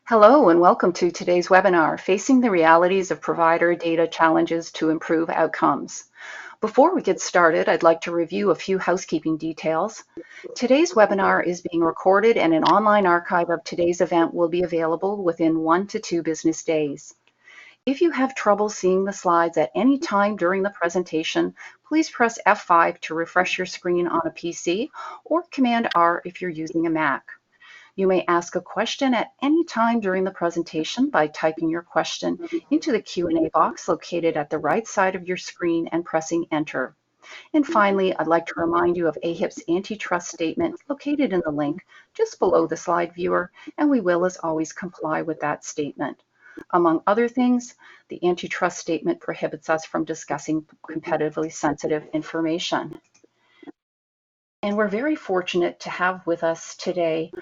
Hello and welcome to today's webinar, Facing the Realities of Provider Data Challenges to Improve Outcomes. Before we get started, I'd like to review a few housekeeping details. Today's webinar is being recorded and an online archive of today's event will be available within 1 to 2 business days. If you have trouble seeing the slides at any time during the presentation, please press F5 to refresh your screen on a PC or Command R if you're using a Mac. You may ask a question at any time during the presentation by typing your question into the Q&A box located at the right side of your screen and pressing Enter. And finally, I'd like to remind you of AHIP's antitrust statement located in the link just below the slide viewer, and we will, as always, comply with that statement. Among other things, the antitrust statement prohibits us from discussing competitively sensitive information. And we're very fortunate to have with us today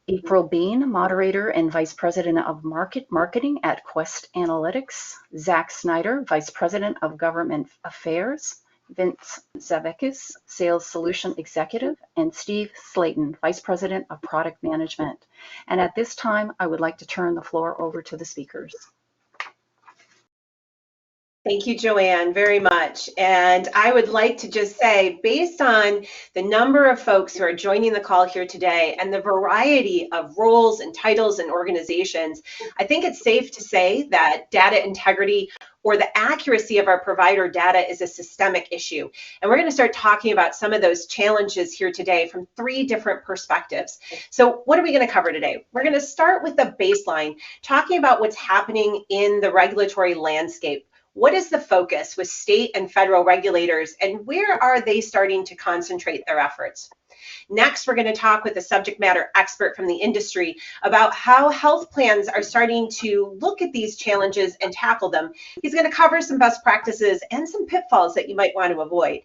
April Bean, Moderator and Vice President of Marketing at Quest Analytics, Zach Snyder, Vice President of Government Affairs, Vince Zavekis, Sales Solution Executive, and Steve Slayton, Vice President of Product Management. And at this time, I would like to turn the floor over to the speakers. Thank you, Joanne, very much. And I would like to just say, based on the number of folks who are joining the call here today and the variety of roles and titles and organizations, I think it's safe to say that data integrity or the accuracy of our provider data is a systemic issue. And we're going to start talking about some of those challenges here today from 3 different perspectives. So what are we going to cover today? We're going to start with the baseline, talking about what's happening in the regulatory landscape. What is the focus with state and federal regulators, and where are they starting to concentrate their efforts? Next, we're going to talk with a subject matter expert from the industry about how health plans are starting to look at these challenges and tackle them. He's going to cover some best practices and some pitfalls that you might want to avoid.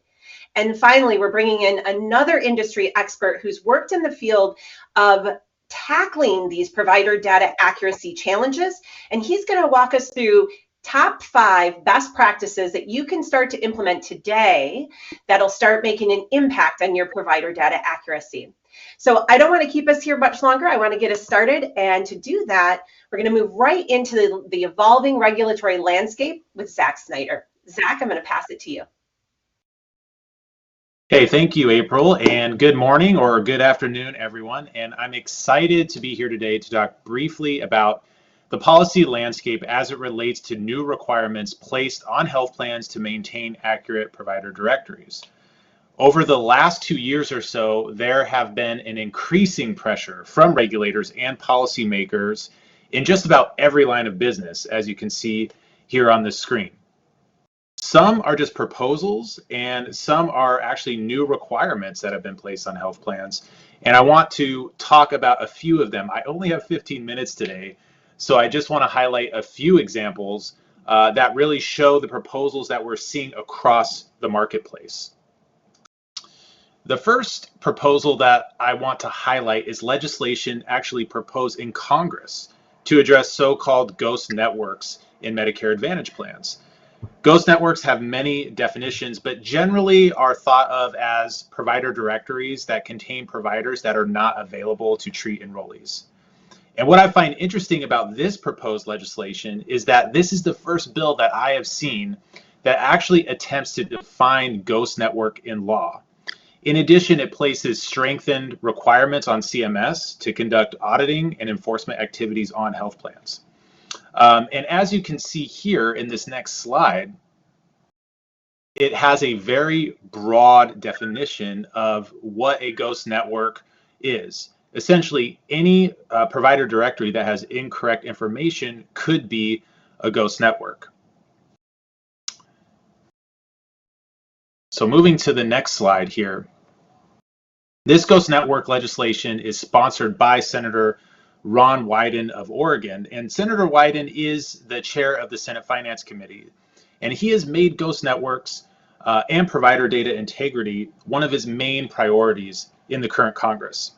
And finally, we're bringing in another industry expert who's worked in the field of tackling these provider data accuracy challenges, and he's going to walk us through top 5 best practices that you can start to implement today that'll start making an impact on your provider data accuracy. So I don't want to keep us here much longer. I want to get us started. And to do that, we're going to move right into the evolving regulatory landscape with Zach Snyder. Zach, I'm going to pass it to you. Hey, thank you, April, and good morning or good afternoon, everyone. And I'm excited to be here today to talk briefly about the policy landscape as it relates to new requirements placed on health plans to maintain accurate provider directories. Over the last 2 years or so, there have been an increasing pressure from regulators and policymakers in just about every line of business, as you can see here on the screen. Some are just proposals, and some are actually new requirements that have been placed on health plans. And I want to talk about a few of them. I only have 15 minutes today, so I just want to highlight a few examples that really show the proposals that we're seeing across the marketplace. The first proposal that I want to highlight is legislation actually proposed in Congress to address so-called ghost networks in Medicare Advantage plans. Ghost networks have many definitions, but generally are thought of as provider directories that contain providers that are not available to treat enrollees. And what I find interesting about this proposed legislation is that this is the first bill that I have seen that actually attempts to define ghost network in law. In addition, it places strengthened requirements on CMS to conduct auditing and enforcement activities on health plans. And as you can see here in this next slide, it has a very broad definition of what a ghost network is. Essentially, any provider directory that has incorrect information could be a ghost network. So moving to the next slide here. This ghost network legislation is sponsored by Senator Ron Wyden of Oregon. And Senator Wyden is the chair of the Senate Finance Committee. And he has made ghost networks and provider data integrity one of his main priorities in the current Congress.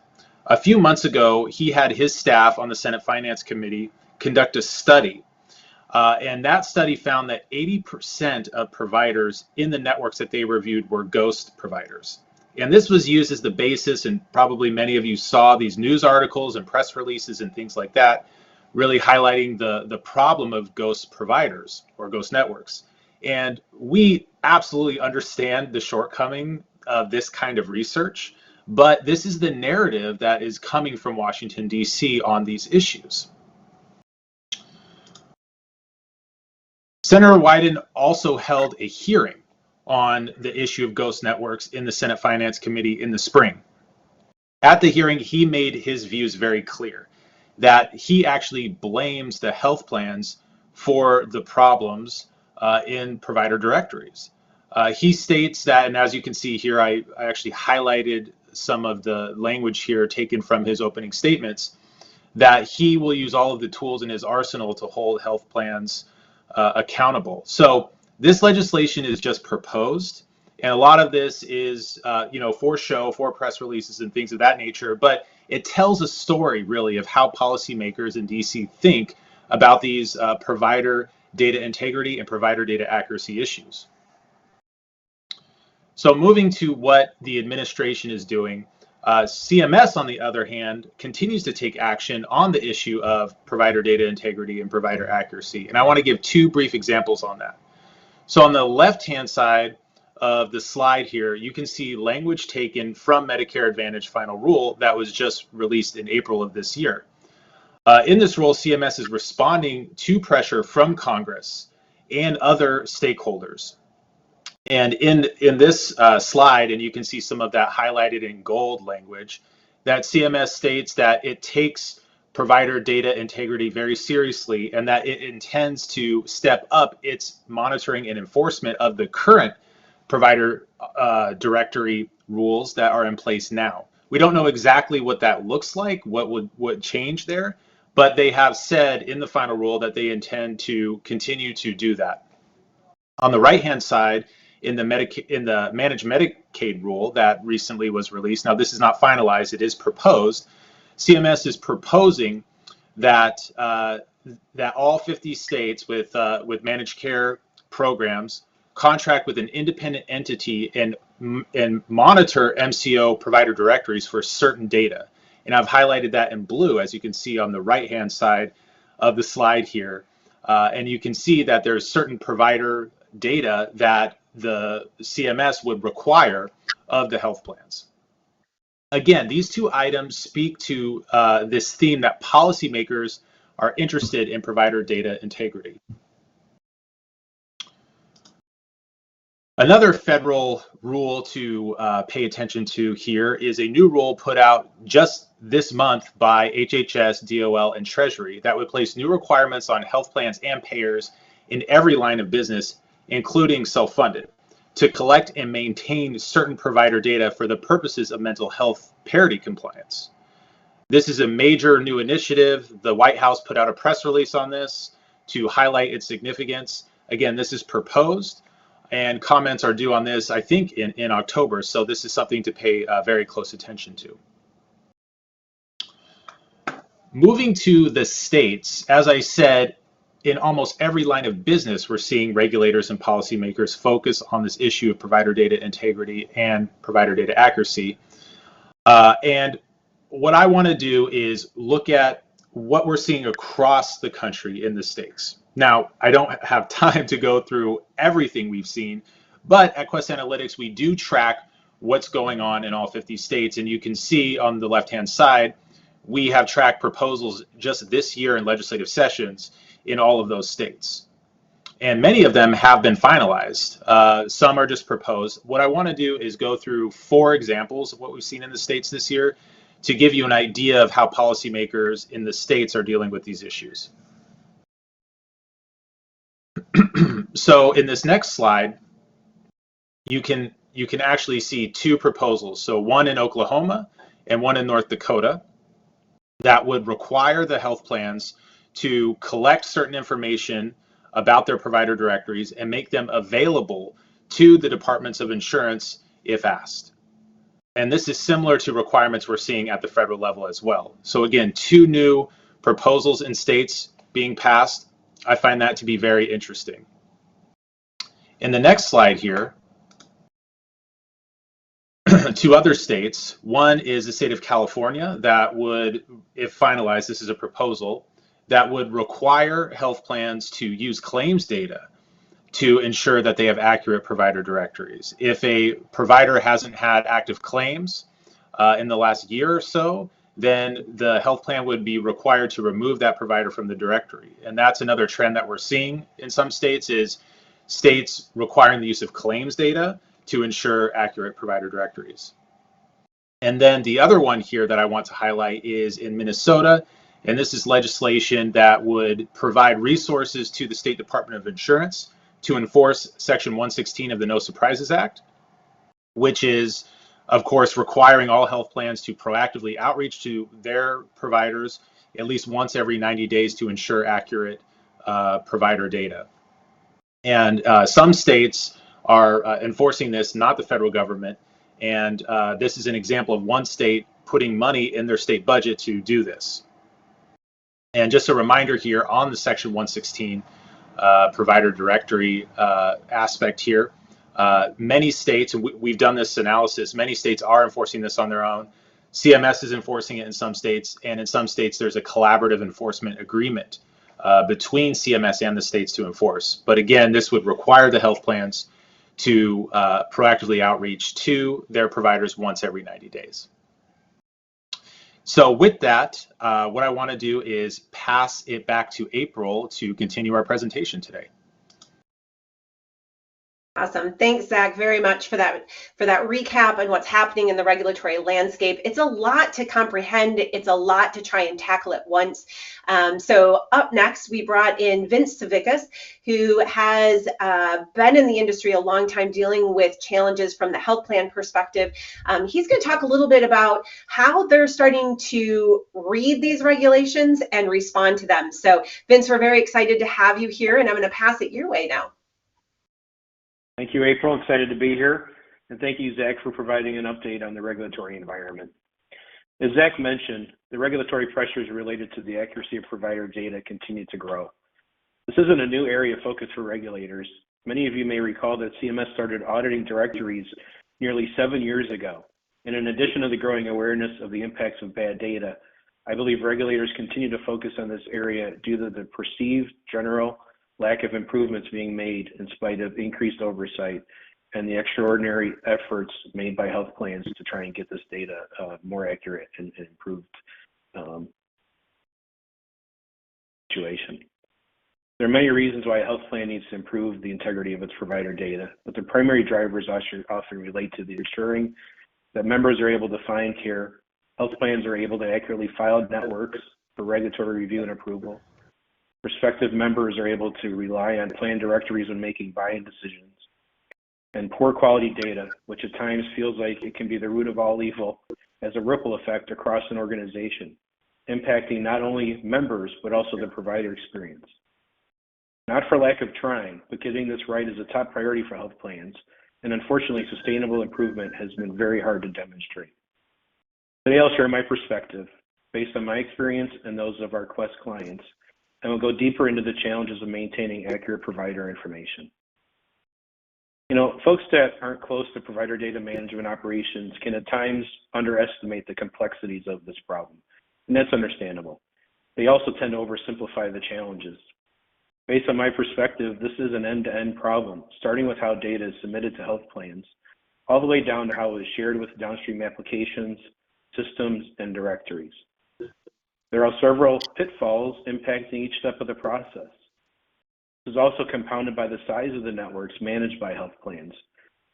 A few months ago, he had his staff on the Senate Finance Committee conduct a study. And that study found that 80% of providers in the networks that they reviewed were ghost providers. And this was used as the basis, and probably many of you saw these news articles and press releases and things like that, really highlighting the problem of ghost providers or ghost networks. And we absolutely understand the shortcoming of this kind of research, but this is the narrative that is coming from Washington, D.C. on these issues. Senator Wyden also held a hearing on the issue of ghost networks in the Senate Finance Committee in the spring. At the hearing, he made his views very clear that he actually blames the health plans for the problems in provider directories. He states that, and as you can see here, I actually highlighted some of the language here taken from his opening statements, that he will use all of the tools in his arsenal to hold health plans accountable. So this legislation is just proposed, and a lot of this is, for show, for press releases and things of that nature, but it tells a story really of how policymakers in DC think about these provider data integrity and provider data accuracy issues. So moving to what the administration is doing, CMS, on the other hand, continues to take action on the issue of provider data integrity and provider accuracy. And I want to give two brief examples on that. So on the left-hand side of the slide here, you can see language taken from Medicare Advantage Final Rule that was just released in April of this year. In this rule, CMS is responding to pressure from Congress and other stakeholders. And in this slide, and you can see some of that highlighted in gold language, that CMS states that it takes provider data integrity very seriously and that it intends to step up its monitoring and enforcement of the current provider directory rules that are in place now. We don't know exactly what that looks like, what would change there, but they have said in the final rule that they intend to continue to do that. On the right-hand side, in the managed Medicaid rule that recently was released, now this is not finalized, it is proposed. CMS is proposing that that all 50 states with managed care programs contract with an independent entity and monitor MCO provider directories for certain data. And I've highlighted that in blue, as you can see on the right-hand side of the slide here. And you can see that there's certain provider data that the CMS would require of the health plans. Again, these two items speak to this theme that policymakers are interested in provider data integrity. Another federal rule to pay attention to here is a new rule put out just this month by HHS, DOL, and Treasury that would place new requirements on health plans and payers in every line of business, including self-funded, to collect and maintain certain provider data for the purposes of mental health parity compliance. This is a major new initiative. The White House put out a press release on this to highlight its significance. Again, this is proposed, and comments are due on this, I think, in October, so this is something to pay very close attention to. Moving to the states, as I said, in almost every line of business, we're seeing regulators and policymakers focus on this issue of provider data integrity and provider data accuracy. And what I want to do is look at what we're seeing across the country in the states. Now, I don't have time to go through everything we've seen, but at Quest Analytics, we do track what's going on in all 50 states. And you can see on the left-hand side, we have tracked proposals just this year in legislative sessions in all of those states. And many of them have been finalized. Some are just proposed. What I want to do is go through 4 examples of what we've seen in the states this year to give you an idea of how policymakers in the states are dealing with these issues. So in this next slide, you can actually see 2 proposals. So one in Oklahoma and one in North Dakota that would require the health plans to collect certain information about their provider directories and make them available to the departments of insurance if asked. And this is similar to requirements we're seeing at the federal level as well. So again, 2 new proposals in states being passed. I find that to be very interesting. In the next slide here, 2 other states. One is the state of California that would, if finalized, this is a proposal, that would require health plans to use claims data to ensure that they have accurate provider directories. If a provider hasn't had active claims in the last year or so, then the health plan would be required to remove that provider from the directory. And that's another trend that we're seeing in some states, is states requiring the use of claims data to ensure accurate provider directories. And then the other one here that I want to highlight is in Minnesota, and this is legislation that would provide resources to the State Department of Insurance to enforce Section 116 of the No Surprises Act, which is, of course, requiring all health plans to proactively outreach to their providers at least once every 90 days to ensure accurate provider data. And some states are enforcing this, not the federal government. And this is an example of one state putting money in their state budget to do this. And just a reminder here on the Section 116 provider directory aspect here, many states, and we've done this analysis, many states are enforcing this on their own. CMS is enforcing it in some states, and in some states there's a collaborative enforcement agreement between CMS and the states to enforce. But again, this would require the health plans to proactively outreach to their providers once every 90 days. So with that, what I want to do is pass it back to April to continue our presentation today. Awesome. Thanks, Zach, very much for that recap on what's happening in the regulatory landscape. It's a lot to comprehend. It's a lot to try and tackle at once. So up next, we brought in Vince Savickas, who has been in the industry a long time dealing with challenges from the health plan perspective. He's going to talk a little bit about how they're starting to read these regulations and respond to them. So Vince, we're very excited to have you here, and I'm going to pass it your way now. Thank you, April. Excited to be here. And thank you, Zach, for providing an update on the regulatory environment. As Zach mentioned, the regulatory pressures related to the accuracy of provider data continue to grow. This isn't a new area of focus for regulators. Many of you may recall that CMS started auditing directories nearly 7 years ago. And in addition to the growing awareness of the impacts of bad data, I believe regulators continue to focus on this area due to the perceived general lack of improvements being made in spite of increased oversight and the extraordinary efforts made by health plans to try and get this data more accurate and improved situation. There are many reasons why a health plan needs to improve the integrity of its provider data, but the primary drivers often relate to the ensuring that members are able to find care, health plans are able to accurately file networks for regulatory review and approval, prospective members are able to rely on plan directories when making buying decisions, and poor quality data, which at times feels like it can be the root of all evil, has a ripple effect across an organization, impacting not only members, but also the provider experience. Not for lack of trying, but getting this right is a top priority for health plans, and unfortunately, sustainable improvement has been very hard to demonstrate. Today, I'll share my perspective based on my experience and those of our Quest clients, and we'll go deeper into the challenges of maintaining accurate provider information. You know, folks that aren't close to provider data management operations can at times underestimate the complexities of this problem, and that's understandable. They also tend to oversimplify the challenges. Based on my perspective, this is an end-to-end problem, starting with how data is submitted to health plans, all the way down to how it is shared with downstream applications, systems, and directories. There are several pitfalls impacting each step of the process. This is also compounded by the size of the networks managed by health plans,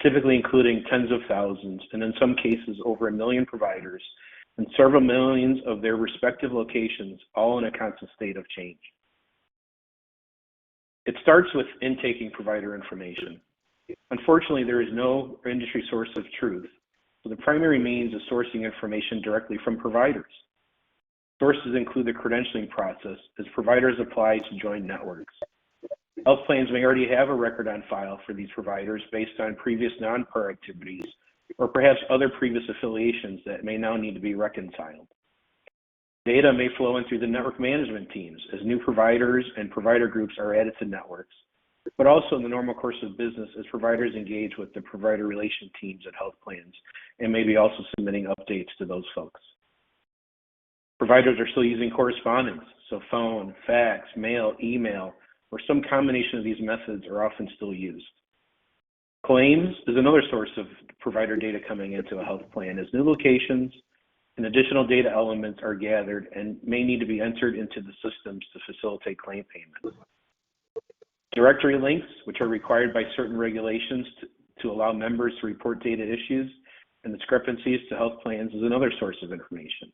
typically including tens of thousands, and in some cases over 1 million providers, and several millions of their respective locations, all in a constant state of change. It starts with intaking provider information. Unfortunately, there is no industry source of truth, so the primary means of sourcing information directly from providers. Sources include the credentialing process as providers apply to join networks. Health plans may already have a record on file for these providers based on previous non-PAR activities or perhaps other previous affiliations that may now need to be reconciled. Data may flow in through the network management teams as new providers and provider groups are added to networks, but also in the normal course of business as providers engage with the provider relation teams at health plans and maybe also submitting updates to those folks. Providers are still using correspondence, so phone, fax, mail, email, or some combination of these methods are often still used. Claims is another source of provider data coming into a health plan, as new locations and additional data elements are gathered and may need to be entered into the systems to facilitate claim payment. Directory links, which are required by certain regulations to allow members to report data issues and discrepancies to health plans, is another source of information.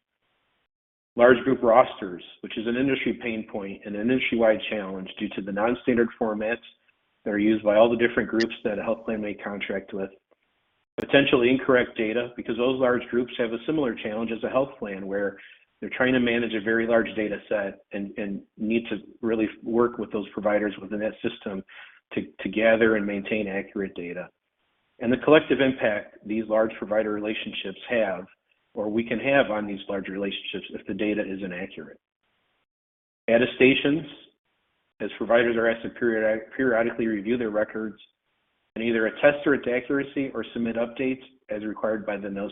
Large group rosters, which is an industry pain point and an industry-wide challenge due to the non-standard formats that are used by all the different groups that a health plan may contract with. Potentially incorrect data, because those large groups have a similar challenge as a health plan where they're trying to manage a very large data set and need to really work with those providers within that system to gather and maintain accurate data. And the collective impact these large provider relationships have, or we can have on these large relationships if the data is inaccurate. Attestations, as providers are asked to periodically review their records and either attest to its accuracy or submit updates as required by the No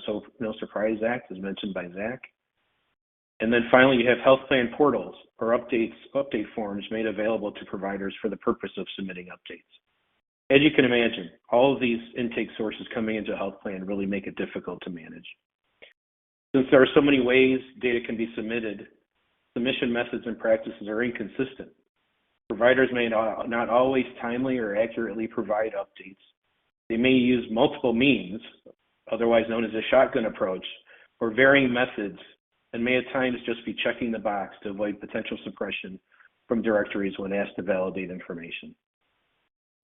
Surprise Act, as mentioned by Zach. And then finally, you have health plan portals or update forms made available to providers for the purpose of submitting updates. As you can imagine, all of these intake sources coming into a health plan really make it difficult to manage. Since there are so many ways data can be submitted, submission methods and practices are inconsistent. Providers may not always timely or accurately provide updates. They may use multiple means, otherwise known as a shotgun approach, or varying methods, and may at times just be checking the box to avoid potential suppression from directories when asked to validate information.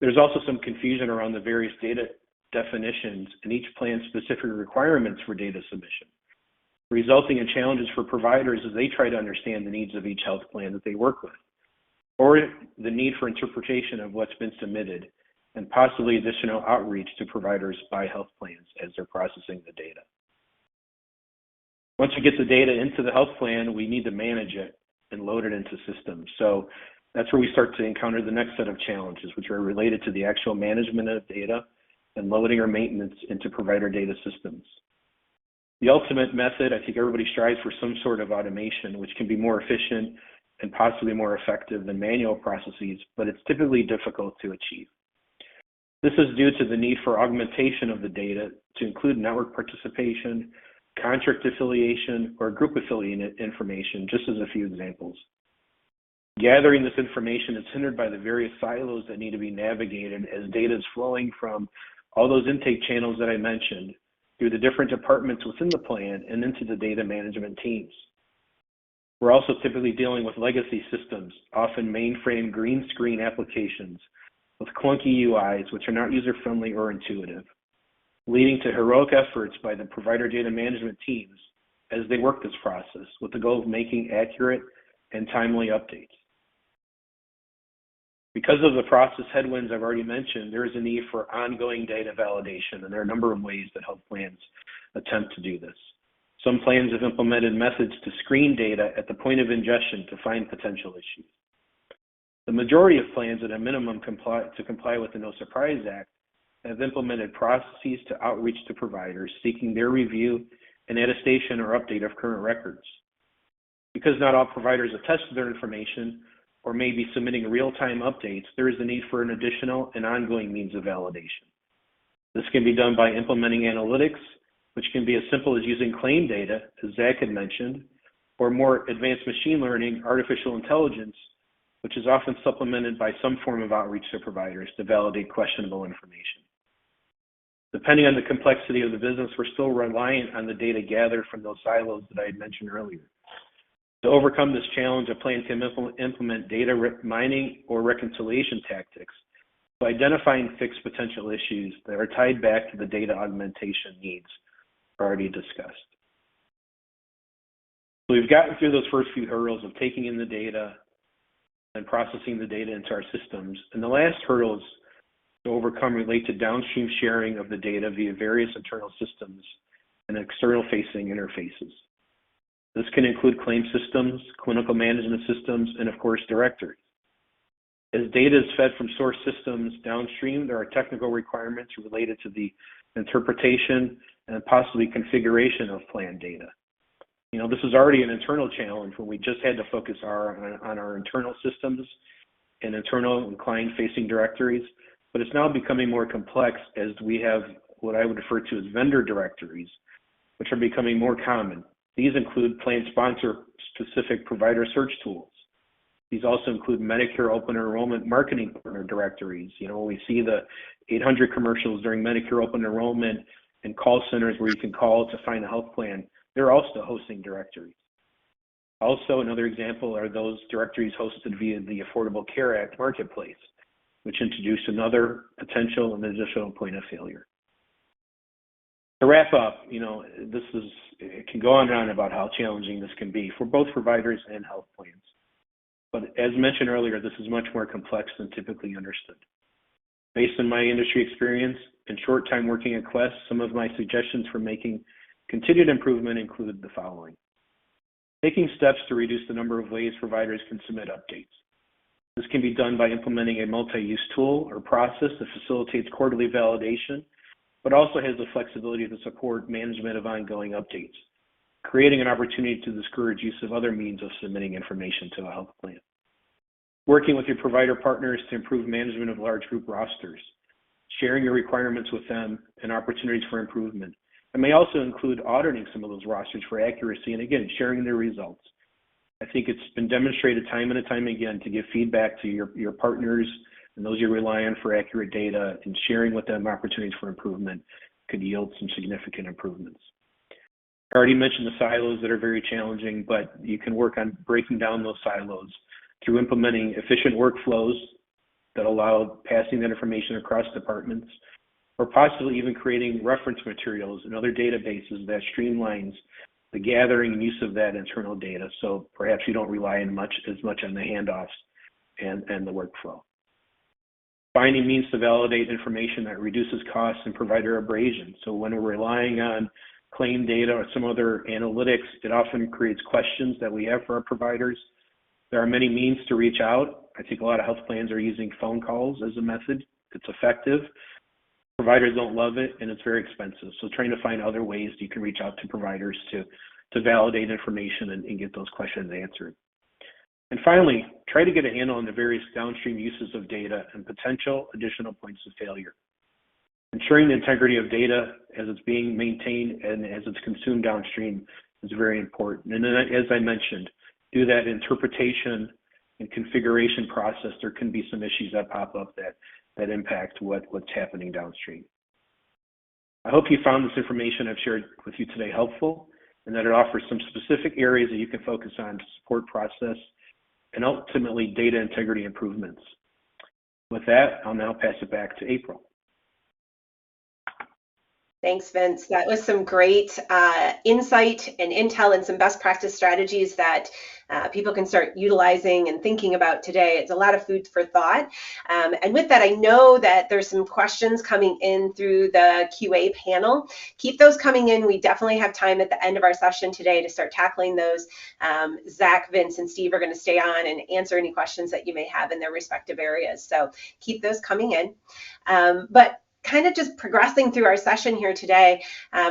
There's also some confusion around the various data definitions and each plan's specific requirements for data submission, resulting in challenges for providers as they try to understand the needs of each health plan that they work with, or the need for interpretation of what's been submitted, and possibly additional outreach to providers by health plans as they're processing the data. Once we get the data into the health plan, we need to manage it and load it into systems. So that's where we start to encounter the next set of challenges, which are related to the actual management of data and loading or maintenance into provider data systems. The ultimate method, I think everybody strives for some sort of automation, which can be more efficient and possibly more effective than manual processes, but it's typically difficult to achieve. This is due to the need for augmentation of the data to include network participation, contract affiliation, or group affiliate information, just as a few examples. Gathering this information is hindered by the various silos that need to be navigated as data is flowing from all those intake channels that I mentioned through the different departments within the plan and into the data management teams. We're also typically dealing with legacy systems, often mainframe green screen applications with clunky UIs which are not user-friendly or intuitive, leading to heroic efforts by the provider data management teams as they work this process with the goal of making accurate and timely updates. Because of the process headwinds I've already mentioned, there is a need for ongoing data validation, and there are a number of ways that health plans attempt to do this. Some plans have implemented methods to screen data at the point of ingestion to find potential issues. The majority of plans at a minimum to comply with the No Surprise Act have implemented processes to outreach to providers seeking their review and attestation or update of current records. Because not all providers attest to their information or may be submitting real-time updates, there is a need for an additional and ongoing means of validation. This can be done by implementing analytics, which can be as simple as using claim data, as Zach had mentioned, or more advanced machine learning, artificial intelligence, which is often supplemented by some form of outreach to providers to validate questionable information. Depending on the complexity of the business, we're still reliant on the data gathered from those silos that I had mentioned earlier. To overcome this challenge, a plan can implement data mining or reconciliation tactics to identify and fix potential issues that are tied back to the data augmentation needs already discussed. So we've gotten through those first few hurdles of taking in the data and processing the data into our systems. And the last hurdles to overcome relate to downstream sharing of the data via various internal systems and external facing interfaces. This can include claim systems, clinical management systems, and of course, directories. As data is fed from source systems downstream, there are technical requirements related to the interpretation and possibly configuration of plan data. This is already an internal challenge when we just had to focus on our internal systems and internal and client-facing directories, but it's now becoming more complex as we have what I would refer to as vendor directories, which are becoming more common. These include plan sponsor-specific provider search tools. These also include Medicare open enrollment marketing partner directories. We see the 800 commercials during Medicare open enrollment and call centers where you can call to find a health plan. They're also hosting directories. Also, another example are those directories hosted via the Affordable Care Act marketplace, which introduced another potential and additional point of failure. To wrap up, it can go on and on about how challenging this can be for both providers and health plans. But as mentioned earlier, this is much more complex than typically understood. Based on my industry experience and short time working at Quest, some of my suggestions for making continued improvement include the following. Taking steps to reduce the number of ways providers can submit updates. This can be done by implementing a multi-use tool or process that facilitates quarterly validation, but also has the flexibility to support management of ongoing updates, creating an opportunity to discourage use of other means of submitting information to a health plan. Working with your provider partners to improve management of large group rosters, sharing your requirements with them and opportunities for improvement. It may also include auditing some of those rosters for accuracy and, again, sharing their results. I think it's been demonstrated time and time again to give feedback to your partners and those you rely on for accurate data, and sharing with them opportunities for improvement could yield some significant improvements. I already mentioned the silos that are very challenging, but you can work on breaking down those silos through implementing efficient workflows that allow passing that information across departments, or possibly even creating reference materials and other databases that streamlines the gathering and use of that internal data. So perhaps you don't rely as much on the handoffs and the workflow. Finding means to validate information that reduces costs and provider abrasion. So when we're relying on claim data or some other analytics, it often creates questions that we have for our providers. There are many means to reach out. I think a lot of health plans are using phone calls as a method. It's effective. Providers don't love it, and it's very expensive. So trying to find other ways you can reach out to providers to validate information and get those questions answered. And finally, try to get a handle on the various downstream uses of data and potential additional points of failure. Ensuring the integrity of data as it's being maintained and as it's consumed downstream is very important. And then, as I mentioned, through that interpretation and configuration process, there can be some issues that pop up that impact what's happening downstream. I hope you found this information I've shared with you today helpful, and that it offers some specific areas that you can focus on to support process and ultimately data integrity improvements. With that, I'll now pass it back to April. Thanks, Vince. That was some great insight and intel and some best practice strategies that people can start utilizing and thinking about today. It's a lot of food for thought. And with that, I know that there's some questions coming in through the QA panel. Keep those coming in. We definitely have time at the end of our session today to start tackling those. Zach, Vince, and Steve are going to stay on and answer any questions that you may have in their respective areas. So keep those coming in. But kind of just progressing through our session here today,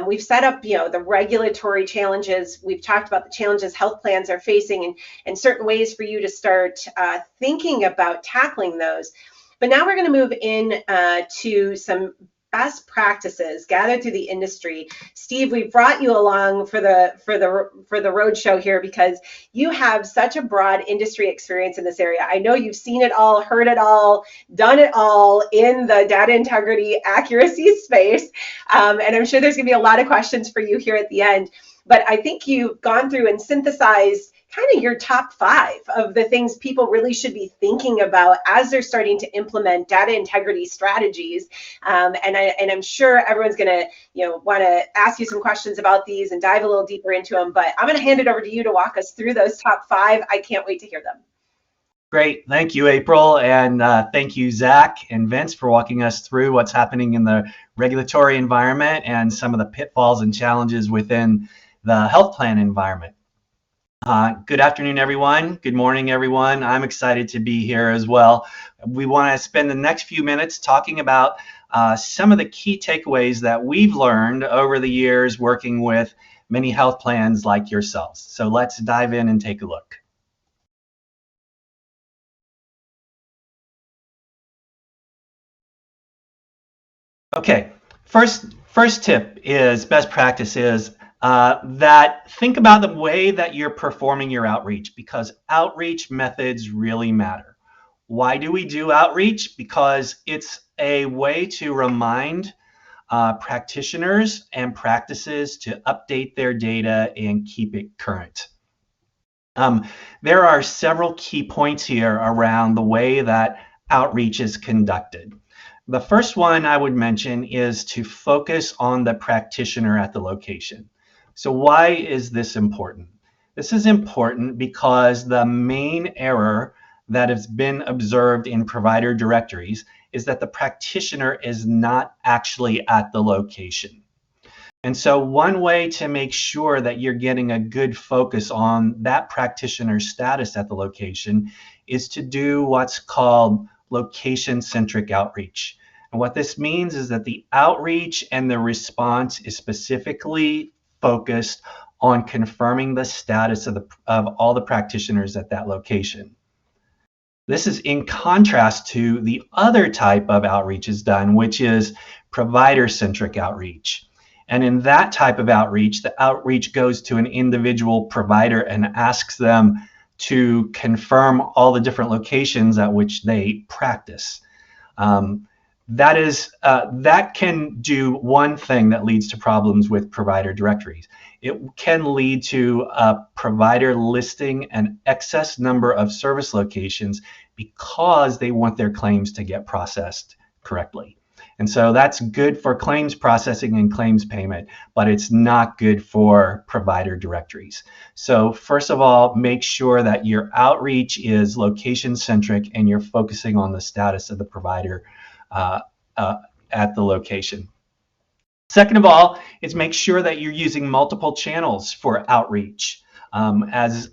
we've set up, the regulatory challenges. We've talked about the challenges health plans are facing and certain ways for you to start thinking about tackling those. But now we're going to move in to some best practices gathered through the industry. Steve, we brought you along for the road show here because you have such a broad industry experience in this area. I know you've seen it all, heard it all, done it all in the data integrity accuracy space. And I'm sure there's going to be a lot of questions for you here at the end. But I think you've gone through and synthesized kind of your top 5 of the things people really should be thinking about as they're starting to implement data integrity strategies. And I'm sure everyone's going to, want to ask you some questions about these and dive a little deeper into them. But I'm going to hand it over to you to walk us through those top 5. I can't wait to hear them. Great. Thank you, April. And thank you, Zach and Vince, for walking us through what's happening in the regulatory environment and some of the pitfalls and challenges within the health plan environment. Good afternoon, everyone. Good morning, everyone. I'm excited to be here as well. We want to spend the next few minutes talking about some of the key takeaways that we've learned over the years working with many health plans like yourselves. So let's dive in and take a look. Okay, first tip is best practice is that think about the way that you're performing your outreach, because outreach methods really matter. Why do we do outreach? Because it's a way to remind practitioners and practices to update their data and keep it current. There are several key points here around the way that outreach is conducted. The first one I would mention is to focus on the practitioner at the location. So why is this important? This is important because the main error that has been observed in provider directories is that the practitioner is not actually at the location. And so one way to make sure that you're getting a good focus on that practitioner's status at the location is to do what's called location-centric outreach. And what this means is that the outreach and the response is specifically focused on confirming the status of all the practitioners at that location. This is in contrast to the other type of outreach is done, which is provider-centric outreach. And in that type of outreach, the outreach goes to an individual provider and asks them to confirm all the different locations at which they practice. That can do one thing that leads to problems with provider directories. It can lead to a provider listing an excess number of service locations because they want their claims to get processed correctly. And so that's good for claims processing and claims payment, but it's not good for provider directories. So first of all, make sure that your outreach is location-centric and you're focusing on the status of the provider at the location. Second of all, is make sure that you're using multiple channels for outreach. As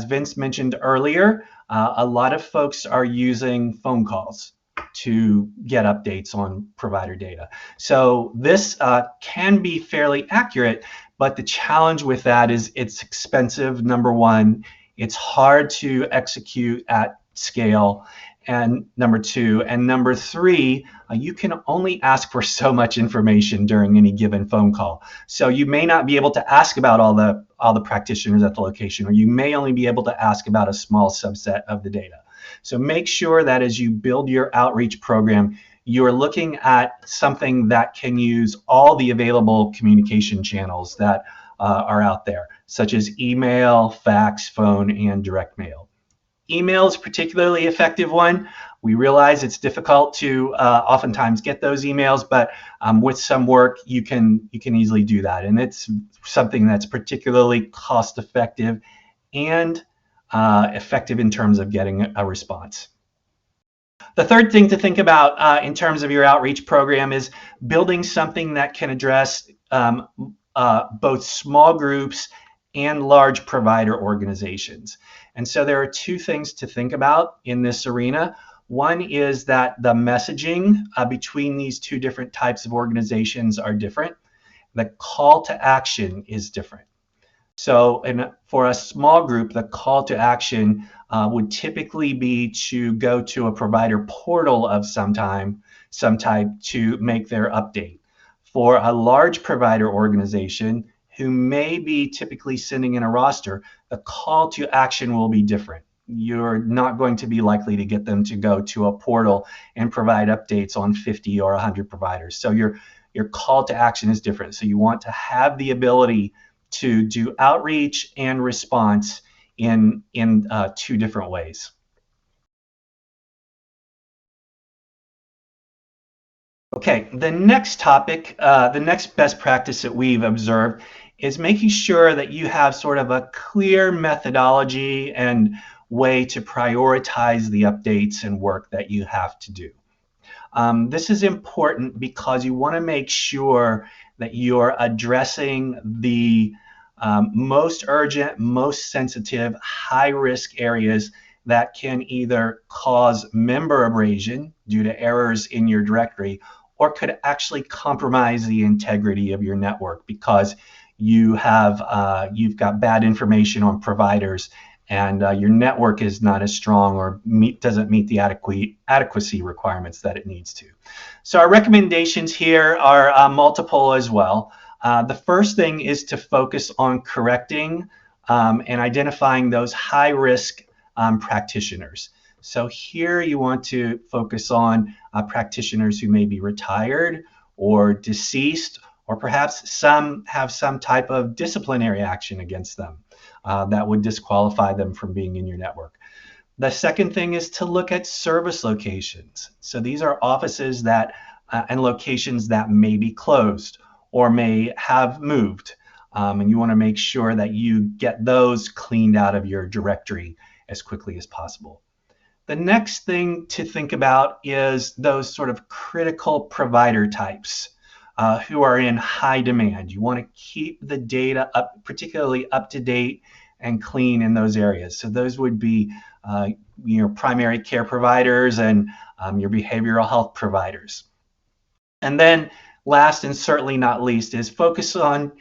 Vince mentioned earlier, a lot of folks are using phone calls to get updates on provider data. So this can be fairly accurate, but the challenge with that is it's expensive, number one. It's hard to execute at scale, and number two. And number three, you can only ask for so much information during any given phone call. So you may not be able to ask about all the practitioners at the location, or you may only be able to ask about a small subset of the data. So make sure that as you build your outreach program, you're looking at something that can use all the available communication channels that are out there, such as email, fax, phone, and direct mail. Email is a particularly effective one. We realize it's difficult to oftentimes get those emails, but with some work, you can easily do that. And it's something that's particularly cost effective and effective in terms of getting a response. The third thing to think about in terms of your outreach program is building something that can address both small groups and large provider organizations. And so there are two things to think about in this arena. One is that the messaging between these two different types of organizations are different. The call to action is different. So for a small group, the call to action would typically be to go to a provider portal of some type to make their update. For a large provider organization who may be typically sending in a roster, the call to action will be different. You're not going to be likely to get them to go to a portal and provide updates on 50 or 100 providers. So your call to action is different. So you want to have the ability to do outreach and response in two different ways. Okay, the next topic, the next best practice that we've observed is making sure that you have sort of a clear methodology and way to prioritize the updates and work that you have to do. This is important because you want to make sure that you're addressing the most urgent, most sensitive, high-risk areas that can either cause member abrasion due to errors in your directory, or could actually compromise the integrity of your network because you've got bad information on providers, and your network is not as strong or doesn't meet the adequacy requirements that it needs to. So our recommendations here are multiple as well. The first thing is to focus on correcting and identifying those high-risk practitioners. So here you want to focus on practitioners who may be retired or deceased, or perhaps some have some type of disciplinary action against them that would disqualify them from being in your network. The second thing is to look at service locations. So these are offices that and locations that may be closed or may have moved. And you want to make sure that you get those cleaned out of your directory as quickly as possible. The next thing to think about is those sort of critical provider types who are in high demand. You want to keep the data particularly up to date and clean in those areas. So those would be your primary care providers and your behavioral health providers. And then last and certainly not least is focus on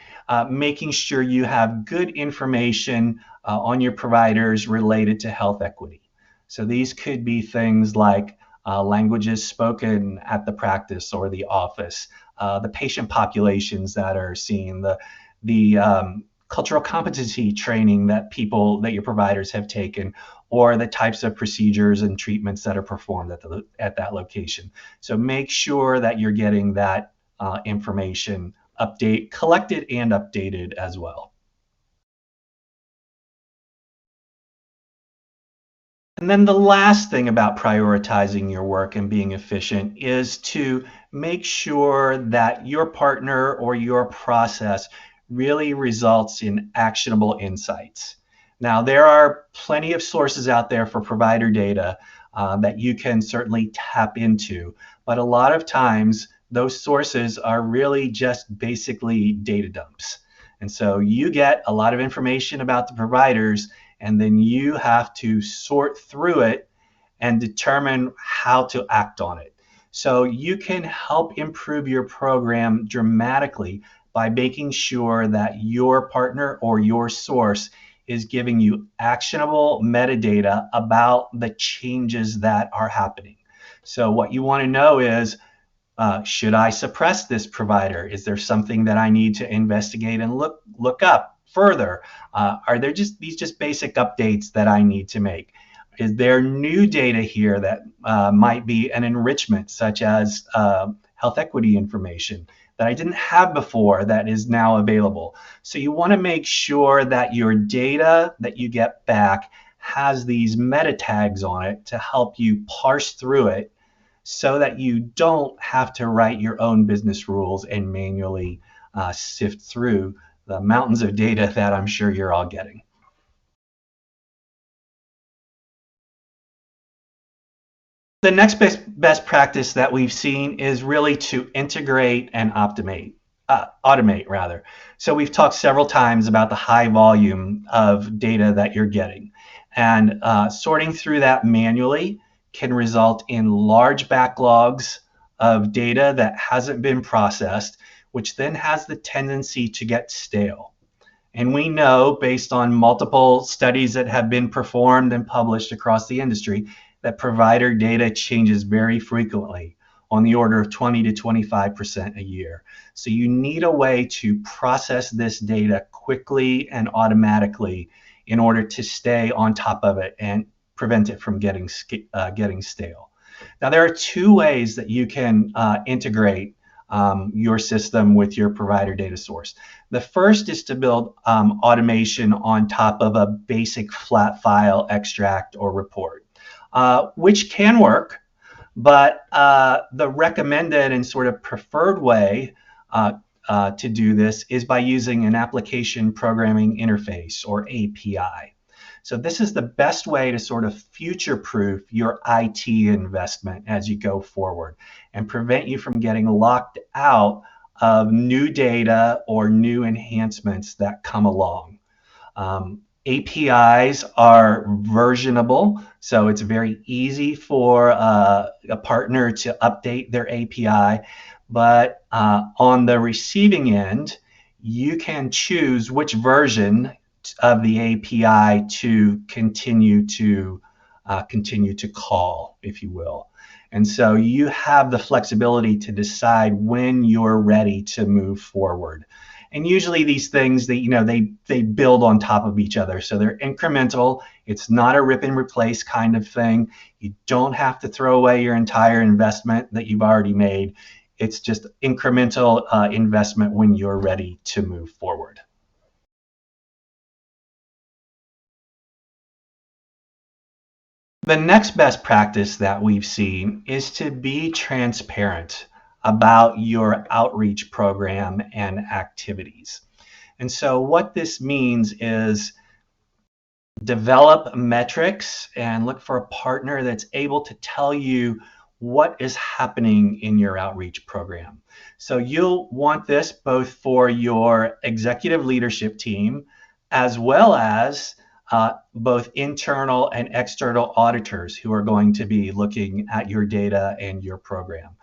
making sure you have good information on your providers related to health equity. So these could be things like languages spoken at the practice or the office, the patient populations that are seen, the cultural competency training that your providers have taken, or the types of procedures and treatments that are performed at that location. So make sure that you're getting that information collected and updated as well. And then the last thing about prioritizing your work and being efficient is to make sure that your partner or your process really results in actionable insights. Now, there are plenty of sources out there for provider data that you can certainly tap into, but a lot of times those sources are really just basically data dumps. And so you get a lot of information about the providers, and then you have to sort through it and determine how to act on it. So you can help improve your program dramatically by making sure that your partner or your source is giving you actionable metadata about the changes that are happening. So what you want to know is, should I suppress this provider? Is there something that I need to investigate and look up further? Are there these basic updates that I need to make? Is there new data here that might be an enrichment, such as health equity information that I didn't have before that is now available? So you want to make sure that your data that you get back has these meta tags on it to help you parse through it, so that you don't have to write your own business rules and manually sift through the mountains of data that I'm sure you're all getting. The next best practice that we've seen is really to integrate and automate. So we've talked several times about the high volume of data that you're getting, and sorting through that manually can result in large backlogs of data that hasn't been processed, which then has the tendency to get stale. And we know, based on multiple studies that have been performed and published across the industry, that provider data changes very frequently, on the order of 20 to 25% a year. So you need a way to process this data quickly and automatically in order to stay on top of it and prevent it from getting stale. Now, there are two ways that you can integrate your system with your provider data source. The first is to build automation on top of a basic flat file extract or report, which can work, but the recommended and sort of preferred way to do this is by using an application programming interface, or API. So this is the best way to sort of future-proof your IT investment as you go forward and prevent you from getting locked out of new data or new enhancements that come along. APIs are versionable, so it's very easy for a partner to update their API, but on the receiving end, you can choose which version of the API to continue to call, if you will. And so you have the flexibility to decide when you're ready to move forward. And usually these things, they build on top of each other. So they're incremental. It's not a rip and replace kind of thing. You don't have to throw away your entire investment that you've already made. It's just incremental investment when you're ready to move forward. The next best practice that we've seen is to be transparent about your outreach program and activities. And so what this means is develop metrics and look for a partner that's able to tell you what is happening in your outreach program. So you'll want this both for your executive leadership team as well as both internal and external auditors who are going to be looking at your data and your program.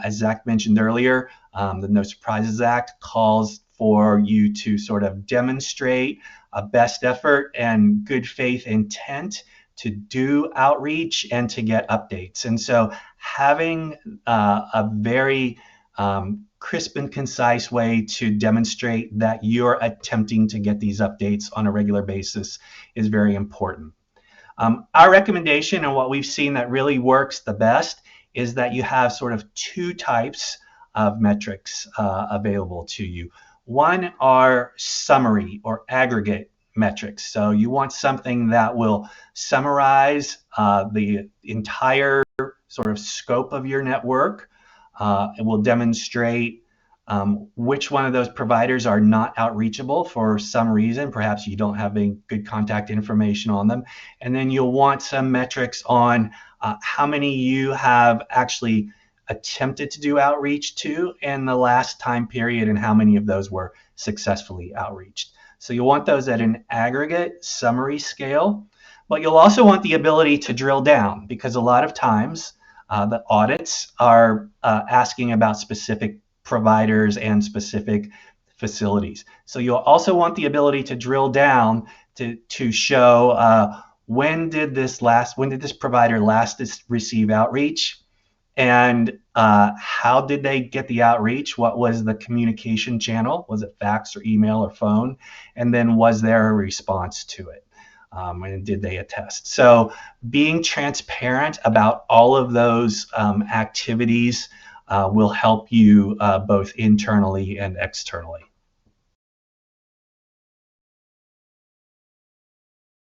As Zach mentioned earlier, the No Surprises Act calls for you to sort of demonstrate a best effort and good faith intent to do outreach and to get updates. And so having a very crisp and concise way to demonstrate that you're attempting to get these updates on a regular basis is very important. Our recommendation and what we've seen that really works the best is that you have sort of two types of metrics available to you. One are summary or aggregate metrics. So you want something that will summarize the entire sort of scope of your network. It will demonstrate which one of those providers are not outreachable for some reason. Perhaps you don't have any good contact information on them. And then you'll want some metrics on how many you have actually attempted to do outreach to in the last time period and how many of those were successfully outreached. So you'll want those at an aggregate summary scale, but you'll also want the ability to drill down because a lot of times the audits are asking about specific providers and specific facilities. So you'll also want the ability to drill down to show when did this provider last receive outreach, and how did they get the outreach? What was the communication channel? Was it fax or email or phone? And then was there a response to it? And did they attest? So being transparent about all of those activities will help you both internally and externally.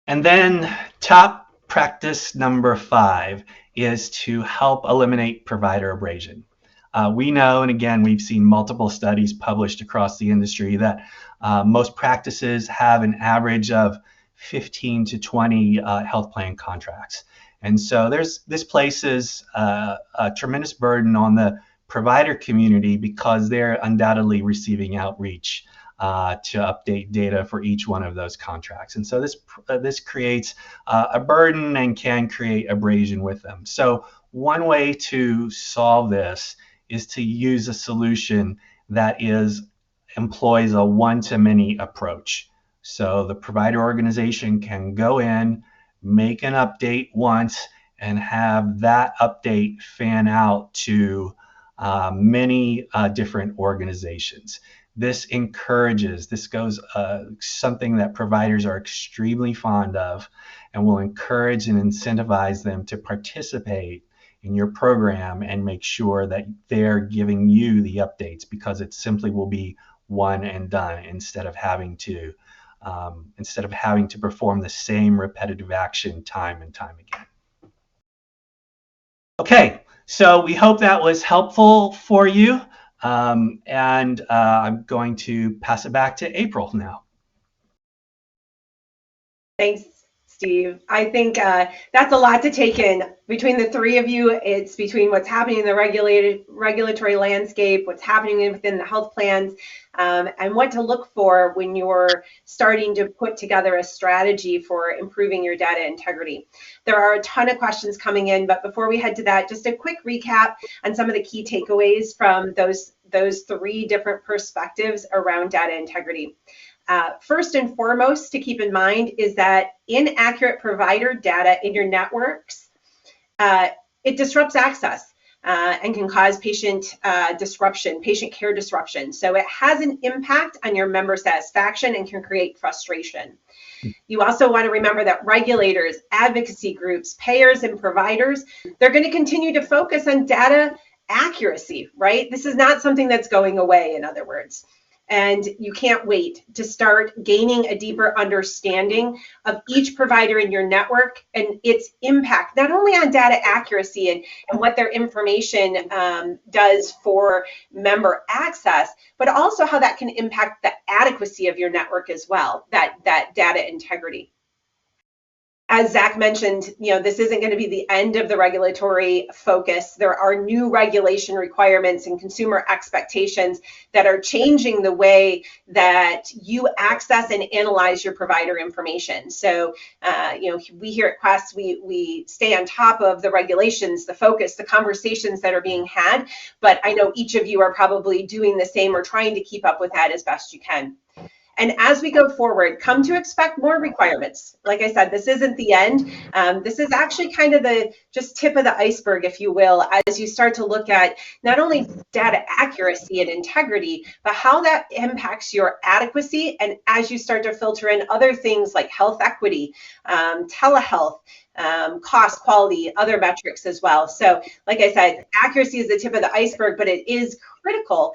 And then top practice number 5 is to help eliminate provider abrasion. We know, and again, we've seen multiple studies published across the industry that most practices have an average of 15 to 20 health plan contracts. And so this places a tremendous burden on the provider community because they're undoubtedly receiving outreach to update data for each one of those contracts. And so this creates a burden and can create abrasion with them. So one way to solve this is to use a solution that employs a one-to-many approach. So the provider organization can go in, make an update once, and have that update fan out to many different organizations. This goes something that providers are extremely fond of and will encourage and incentivize them to participate in your program and make sure that they're giving you the updates because it simply will be one and done instead of having to perform the same repetitive action time and time again. Okay, so we hope that was helpful for you. And I'm going to pass it back to April now. Thanks, Steve. I think that's a lot to take in. Between the three of you, it's between what's happening in the regulatory landscape, what's happening within the health plans, and what to look for when you're starting to put together a strategy for improving your data integrity. There are a ton of questions coming in, but before we head to that, just a quick recap on some of the key takeaways from those those three different perspectives around data integrity. First and foremost to keep in mind is that inaccurate provider data in your networks, it disrupts access and can cause patient disruption, patient care disruption. So it has an impact on your member satisfaction and can create frustration. You also want to remember that regulators, advocacy groups, payers, and providers, they're going to continue to focus on data accuracy, right? This is not something that's going away, in other words. And you can't wait to start gaining a deeper understanding of each provider in your network and its impact, not only on data accuracy and what their information does for member access, but also how that can impact the adequacy of your network as well, that data integrity. As Zach mentioned, this isn't going to be the end of the regulatory focus. There are new regulation requirements and consumer expectations that are changing the way that you access and analyze your provider information. So, we here at Quest, we stay on top of the regulations, the focus, the conversations that are being had. But I know each of you are probably doing the same or trying to keep up with that as best you can. And as we go forward, come to expect more requirements. Like I said, this isn't the end. This is actually kind of the just tip of the iceberg, if you will, as you start to look at not only data accuracy and integrity, but how that impacts your adequacy. And as you start to filter in other things like health equity, telehealth, cost, quality, other metrics as well. So like I said, accuracy is the tip of the iceberg, but it is critical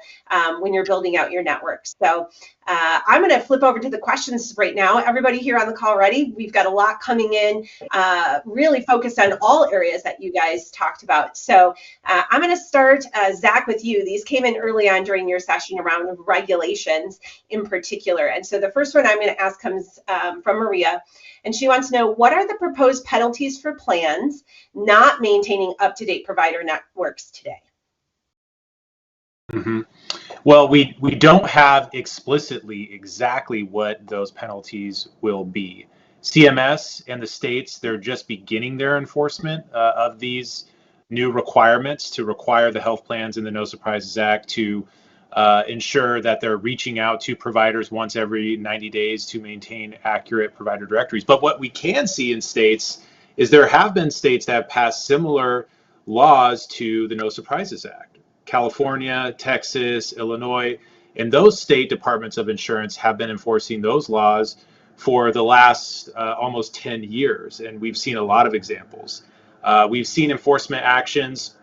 when you're building out your network. So I'm going to flip over to the questions right now. Everybody here on the call ready? We've got a lot coming in, really focused on all areas that you guys talked about. So I'm going to start, Zach, with you. These came in early on during your session around regulations in particular. And so the first one I'm going to ask comes from Maria. And she wants to know, what are the proposed penalties for plans not maintaining up-to-date provider networks today? Mm-hmm. Well, we don't have explicitly exactly what those penalties will be. CMS and the states, they're just beginning their enforcement of these new requirements to require the health plans in the No Surprises Act to ensure that they're reaching out to providers once every 90 days to maintain accurate provider directories. But what we can see in states is there have been states that have passed similar laws to the No Surprises Act. California, Texas, Illinois, and those state departments of insurance have been enforcing those laws for the last almost 10 years. And we've seen a lot of examples. We've seen enforcement actions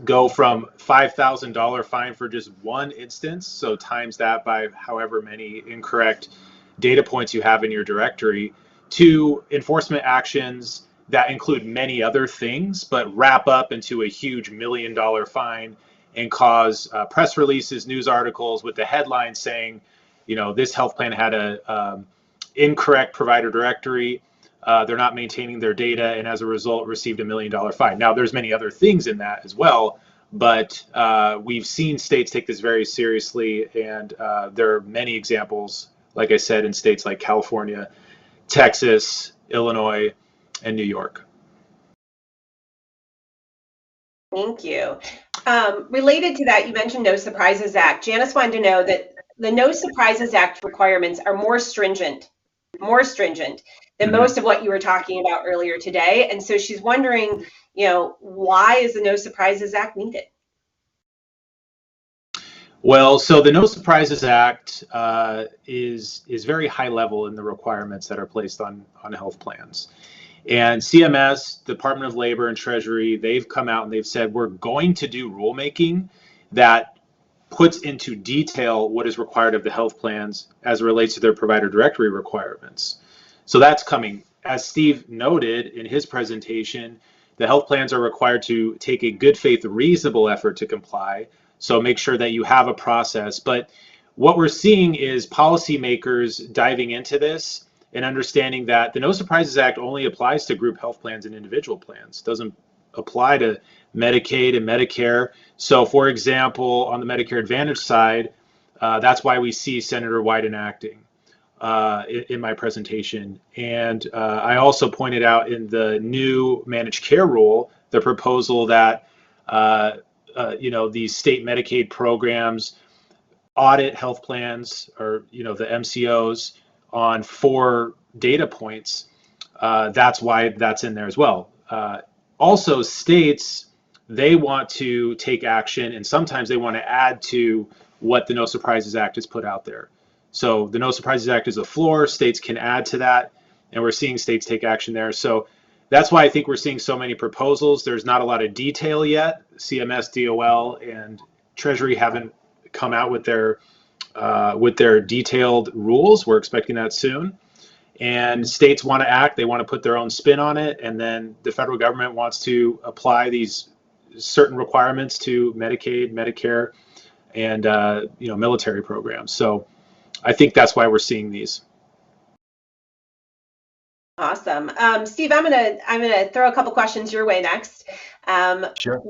go from $5,000 fine for just one instance, so times that by however many incorrect data points you have in your directory, to enforcement actions that include many other things, but wrap up into a huge $1 million fine and cause press releases, news articles with the headline saying, this health plan had a incorrect provider directory. They're not maintaining their data, and as a result, received $1 million fine. Now, there's many other things in that as well, but we've seen states take this very seriously, and there are many examples, like I said, in states like California, Texas, Illinois, and New York. Thank you. Related to that, you mentioned No Surprises Act. Janice wanted to know that the No Surprises Act requirements are more stringent than most of what you were talking about earlier today. And so she's wondering, why is the No Surprises Act needed? Well, so the No Surprises Act is very high level in the requirements that are placed on health plans. And CMS, Department of Labor and Treasury, they've come out and they've said, we're going to do rulemaking that puts into detail what is required of the health plans as it relates to their provider directory requirements. So that's coming. As Steve noted in his presentation, the health plans are required to take a good faith, reasonable effort to comply. So make sure that you have a process. But what we're seeing is policymakers diving into this and understanding that the No Surprises Act only applies to group health plans and individual plans. It doesn't apply to Medicaid and Medicare. So for example, on the Medicare Advantage side, that's why we see Senator White enacting in my presentation. And I also pointed out in the new managed care rule, the proposal that these state Medicaid programs, audit health plans or the MCOs on 4 data points. That's why that's in there as well. Also, states, they want to take action, and sometimes they want to add to what the No Surprises Act has put out there. So the No Surprises Act is a floor. States can add to that, and we're seeing states take action there. So that's why I think we're seeing so many proposals. There's not a lot of detail yet. CMS, DOL, and Treasury haven't come out with their detailed rules. We're expecting that soon. And states want to act, they want to put their own spin on it, and then the federal government wants to apply these certain requirements to Medicaid, Medicare, and military programs. So I think that's why we're seeing these. Awesome. Steve, I'm gonna throw a couple questions your way next. Sure.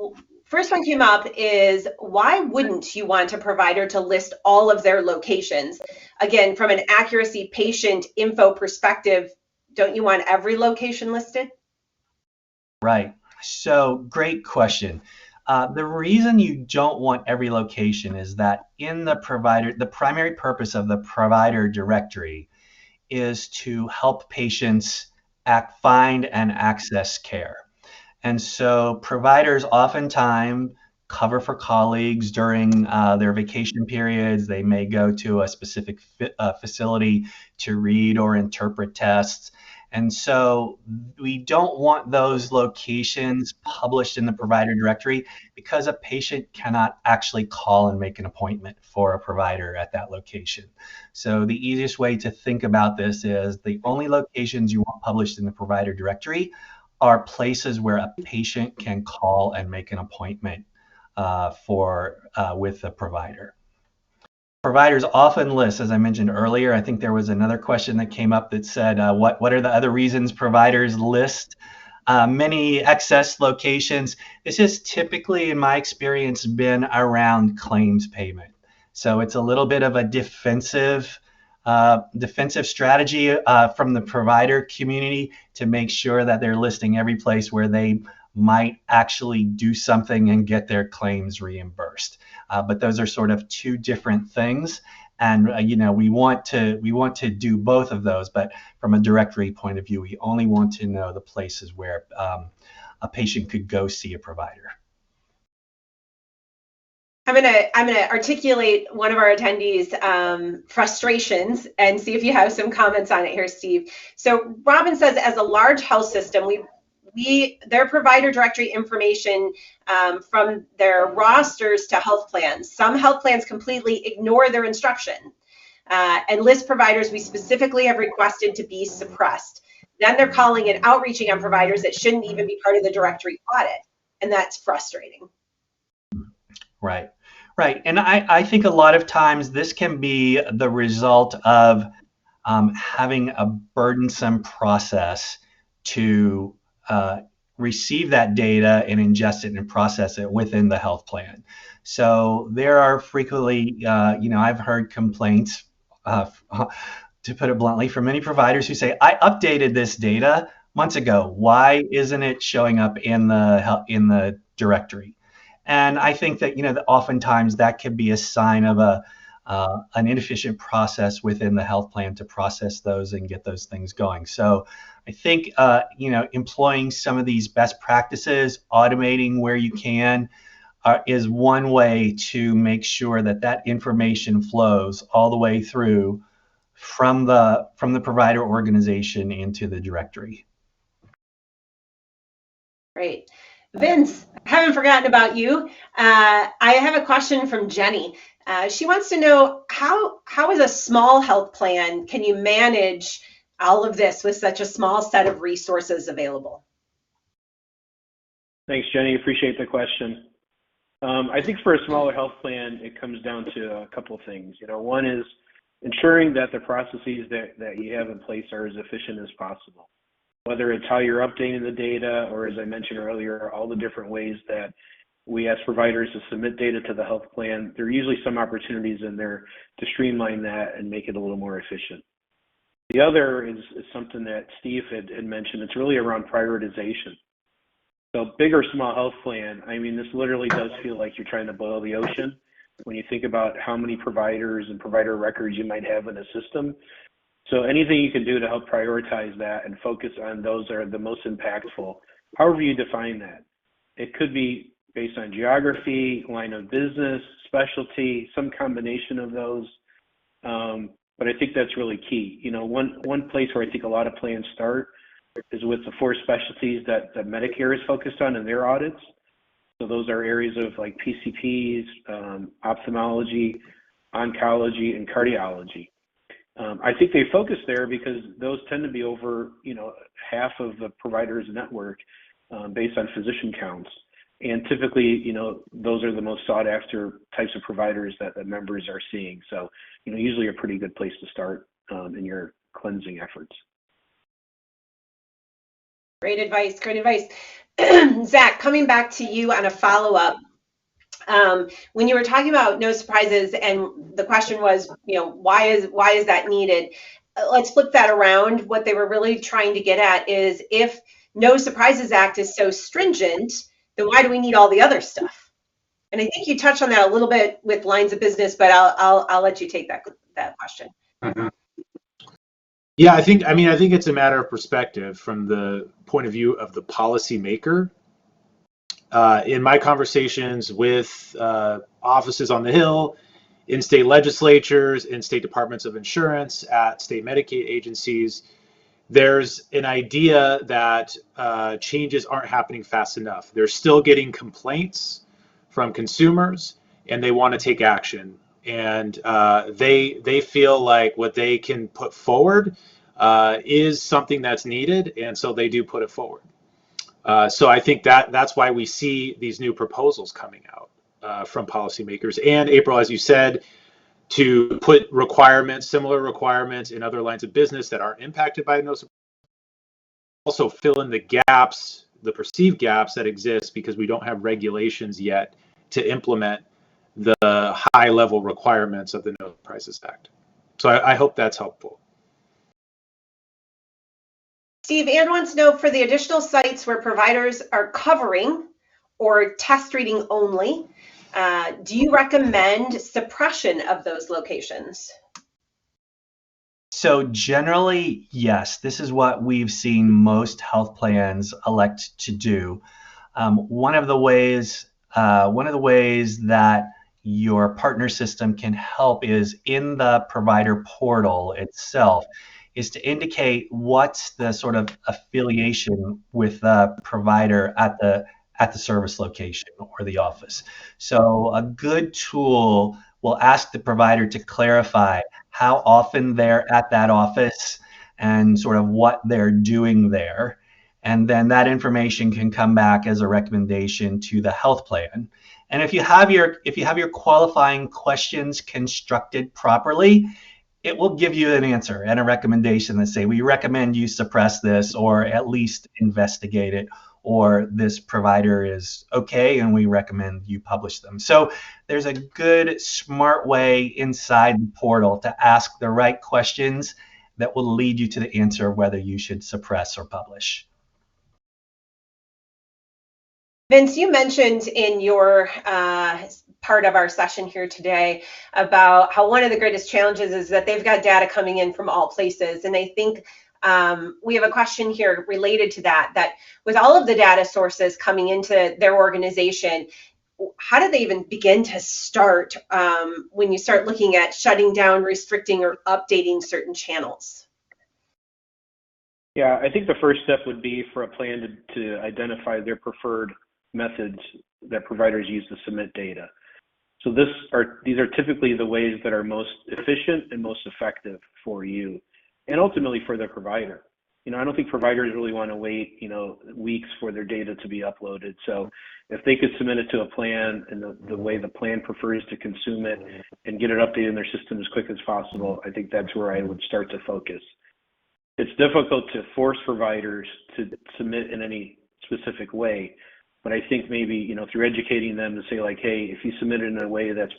First one came up is, why wouldn't you want a provider to list all of their locations? Again, from an accuracy patient info perspective, don't you want every location listed? Right. So great question. The reason you don't want every location is that in the primary purpose of the provider directory is to help patients find and access care. And so providers oftentimes cover for colleagues during their vacation periods. They may go to a specific facility to read or interpret tests. And so we don't want those locations published in the provider directory because a patient cannot actually call and make an appointment for a provider at that location. So the easiest way to think about this is the only locations you want published in the provider directory are places where a patient can call and make an appointment with the provider. Providers often list, as I mentioned earlier, I think there was another question that came up that said, what are the other reasons providers list many excess locations? This has typically, in my experience, been around claims payment. So it's a little bit of a defensive strategy from the provider community to make sure that they're listing every place where they might actually do something and get their claims reimbursed. But those are sort of 2 different things, and we want to do both of those. But from a directory point of view, we only want to know the places where a patient could go see a provider. I'm gonna articulate one of our attendees' frustrations and see if you have some comments on it here, Steve. So Robin says, as a large health system, their provider directory information from their rosters to health plans. Some health plans completely ignore their instruction and list providers we specifically have requested to be suppressed. Then they're calling and outreaching on providers that shouldn't even be part of the directory audit, and that's frustrating. Right. And I think a lot of times this can be the result of having a burdensome process to receive that data and ingest it and process it within the health plan. So there are frequently, I've heard complaints, to put it bluntly, from many providers who say, I updated this data months ago. Why isn't it showing up in the directory? And I think that that oftentimes that can be a sign of an inefficient process within the health plan to process those and get those things going. So I think employing some of these best practices, automating where you can, is one way to make sure that information flows all the way through from the provider organization into the directory. Great. Vince, I haven't forgotten about you. I have a question from Jenny. She wants to know how as a small health plan can you manage all of this with such a small set of resources available? Thanks, Jenny. Appreciate the question. I think for a smaller health plan, it comes down to a couple of things. One is ensuring that the processes that you have in place are as efficient as possible. Whether it's how you're updating the data, or as I mentioned earlier, all the different ways that we ask providers to submit data to the health plan, there are usually some opportunities in there to streamline that and make it a little more efficient. The other is something that Steve had mentioned. It's really around prioritization. So big or small health plan, I mean, this literally does feel like you're trying to boil the ocean when you think about how many providers and provider records you might have in a system. So anything you can do to help prioritize that and focus on those that are the most impactful, however you define that. It could be based on geography, line of business, specialty, some combination of those. But I think that's really key. You know, one place where I think a lot of plans start is with the 4 specialties that Medicare is focused on in their audits. So those are areas of like PCPs, ophthalmology, oncology, and cardiology. I think they focus there because those tend to be over, you know, half of the provider's network based on physician counts. And typically, you know, those are the most sought after types of providers that members are seeing. So, you know, usually a pretty good place to start in your cleansing efforts. Great advice, great advice. Zach, coming back to you on a follow-up. When you were talking about no surprises and the question was, you know, why is that needed? Let's flip that around. What they were really trying to get at is if No Surprises Act is so stringent, then why do we need all the other stuff? And I think you touched on that a little bit with lines of business, but I'll let you take that question. Mm-hmm. Yeah, I think it's a matter of perspective from the point of view of the policymaker. In my conversations with offices on the Hill, in state legislatures, in state departments of insurance, at state Medicaid agencies, there's an idea that changes aren't happening fast enough. They're still getting complaints from consumers, and they want to take action. And they feel like what they can put forward is something that's needed, and so they do put it forward. So I think that's why we see these new proposals coming out from policymakers. And April, as you said, to put requirements, similar requirements in other lines of business that aren't impacted by no surprises, also fill in the gaps, the perceived gaps that exist because we don't have regulations yet to implement the high level requirements of the No Surprises Act. So I hope that's helpful. Steve, Ann wants to know for the additional sites where providers are covering or test reading only, do you recommend suppression of those locations? So generally, yes, this is what we've seen most health plans elect to do. One of the ways that your partner system can help is in the provider portal itself is to indicate what's the sort of affiliation with the provider at the service location or the office. So a good tool will ask the provider to clarify how often they're at that office and sort of what they're doing there. And then that information can come back as a recommendation to the health plan. And if you have your qualifying questions constructed properly, it will give you an answer and a recommendation that say, we recommend you suppress this or at least investigate it, or this provider is okay and we recommend you publish them. So there's a good, smart way inside the portal to ask the right questions that will lead you to the answer of whether you should suppress or publish. Vince, you mentioned in your part of our session here today about how one of the greatest challenges is that they've got data coming in from all places. And I think we have a question here related to that with all of the data sources coming into their organization, how do they even begin to start when you start looking at shutting down, restricting, or updating certain channels? Yeah, I think the first step would be for a plan to identify their preferred methods that providers use to submit data. So these are typically the ways that are most efficient and most effective for you and ultimately for the provider. You know, I don't think providers really want to wait, you know, weeks for their data to be uploaded. So if they could submit it to a plan and the way the plan prefers to consume it and get it updated in their system as quick as possible, I think that's where I would start to focus. It's difficult to force providers to submit in any specific way, but I think maybe, you know, through educating them to say like, hey, if you submit it in a way that's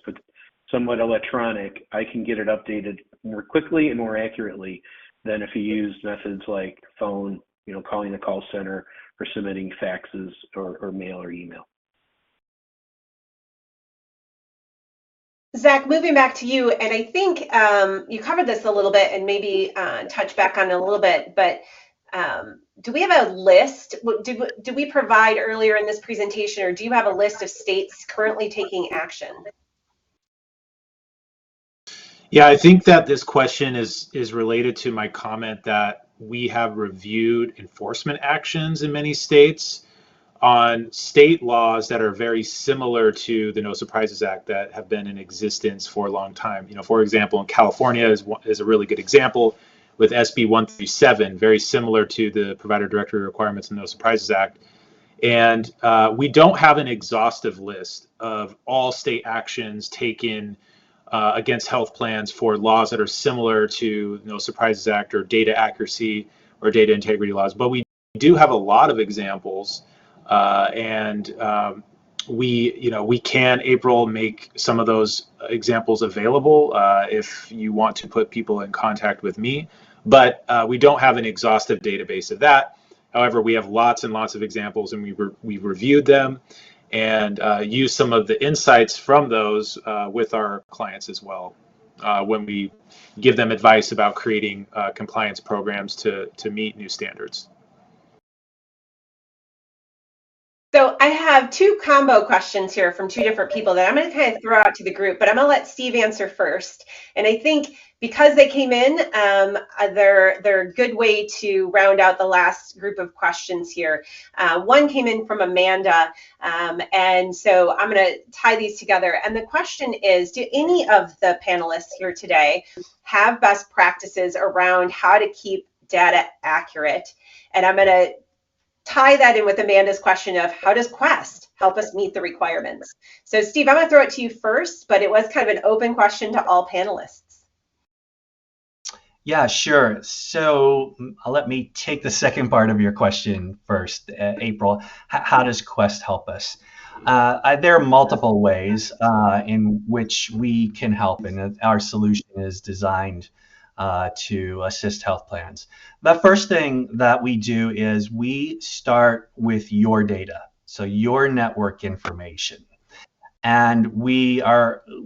somewhat electronic, I can get it updated more quickly and more accurately than if you use methods like phone, you know, calling the call center or submitting faxes or mail or email. Zach, moving back to you, and I think you covered this a little bit and maybe touch back on it a little bit, but do we have a list? Do we provide earlier in this presentation, or do you have a list of states currently taking action? Yeah, I think that this question is related to my comment that we have reviewed enforcement actions in many states on state laws that are very similar to the No Surprises Act that have been in existence for a long time. You know, for example, in California is a really good example with SB 137, very similar to the provider directory requirements in the No Surprises Act. And we don't have an exhaustive list of all state actions taken against health plans for laws that are similar to No Surprises Act or data accuracy or data integrity laws, but we do have a lot of examples, and we can, April, make some of those examples available if you want to put people in contact with me, but we don't have an exhaustive database of that. However, we have lots and lots of examples, and we've reviewed them and use some of the insights from those with our clients as well when we give them advice about creating compliance programs to meet new standards. So I have two combo questions here from two different people that I'm going to kind of throw out to the group, but I'm going to let Steve answer first. And I think because they came in, they're a good way to round out the last group of questions here. One came in from Amanda, and so I'm going to tie these together. And the question is, do any of the panelists here today have best practices around how to keep data accurate? And I'm going to tie that in with Amanda's question of how does Quest help us meet the requirements? So Steve, I'm going to throw it to you first, but it was kind of an open question to all panelists. Yeah, sure. So let me take the second part of your question first, April. How does Quest help us? There are multiple ways in which we can help, and our solution is designed to assist health plans. The first thing that we do is we start with your data, so your network information. And we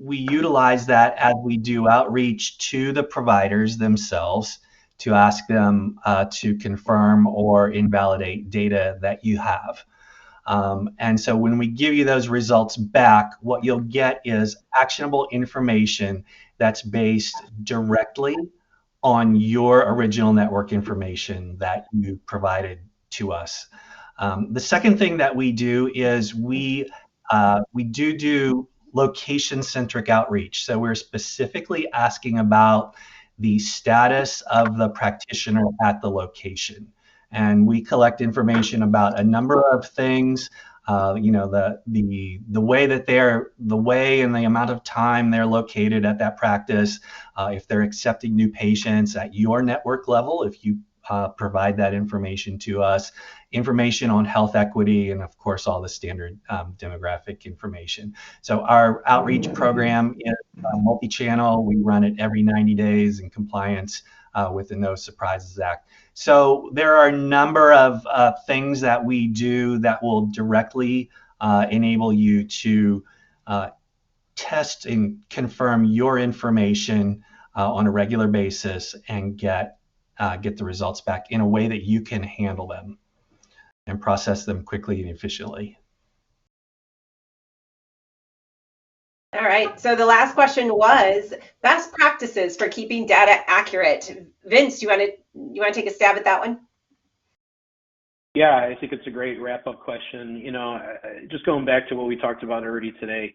utilize that as we do outreach to the providers themselves to ask them to confirm or invalidate data that you have. And so when we give you those results back, what you'll get is actionable information that's based directly on your original network information that you provided to us. The second thing that we do is we do location-centric outreach. So we're specifically asking about the status of the practitioner at the location. And we collect information about a number of things, the way and the amount of time they're located at that practice, if they're accepting new patients at your network level, if you provide that information to us, information on health equity, and of course all the standard demographic information. So our outreach program is multi-channel. We run it every 90 days in compliance with the No Surprises Act. So there are a number of things that we do that will directly enable you to test and confirm your information on a regular basis and get the results back in a way that you can handle them and process them quickly and efficiently. All right, so the last question was best practices for keeping data accurate. Vince, you want to take a stab at that one? Yeah, I think it's a great wrap-up question. You know, just going back to what we talked about already today,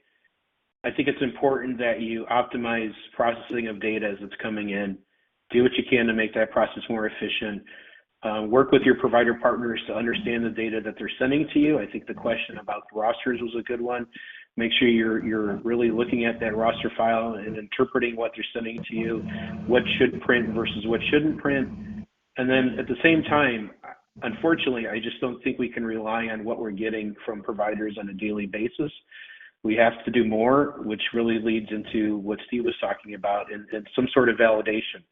I think it's important that you optimize processing of data as it's coming in. Do what you can to make that process more efficient. Work with your provider partners to understand the data that they're sending to you. I think the question about the rosters was a good one. Make sure you're really looking at that roster file and interpreting what they're sending to you, what should print versus what shouldn't print. And then at the same time, unfortunately, I just don't think we can rely on what we're getting from providers on a daily basis. We have to do more, which really leads into what Steve was talking about and some sort of validation.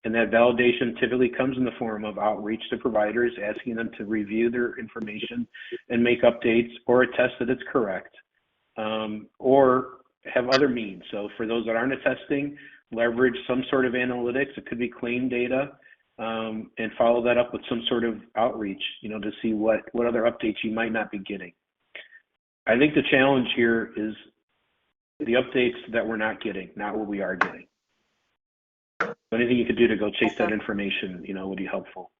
And that validation typically comes in the form of outreach to providers, asking them to review their information and make updates or attest that it's correct, or have other means. So for those that aren't attesting, leverage some sort of analytics. It could be claim data, and follow that up with some sort of outreach, to see what other updates you might not be getting. I think the challenge here is the updates that we're not getting, not what we are getting. So anything you could do to go chase that information, would be helpful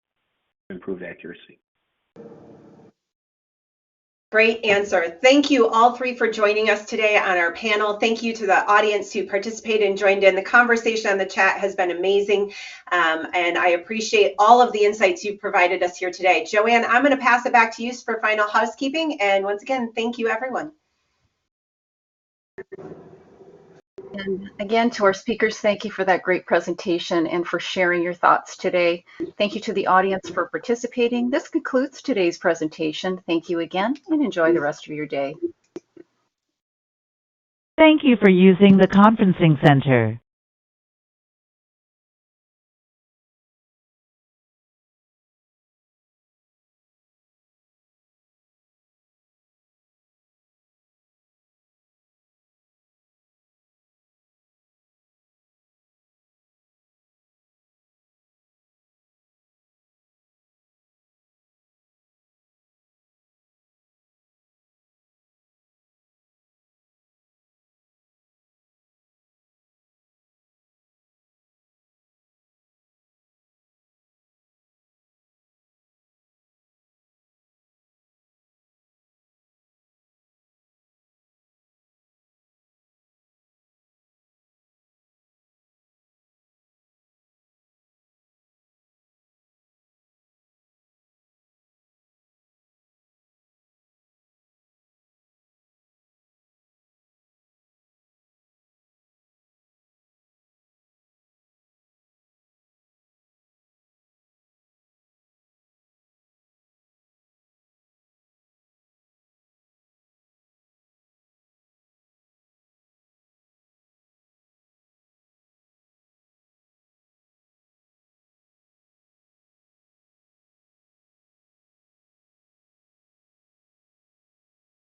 to improve accuracy. Great answer. Thank you all three for joining us today on our panel. Thank you to the audience who participated and joined in. The conversation on the chat has been amazing, and I appreciate all of the insights you've provided us here today. Joanne, I'm going to pass it back to you for final housekeeping, and once again, thank you, everyone. And again, to our speakers, thank you for that great presentation and for sharing your thoughts today. Thank you to the audience for participating. This concludes today's presentation. Thank you again, and enjoy the rest of your day. Thank you for using the conferencing center.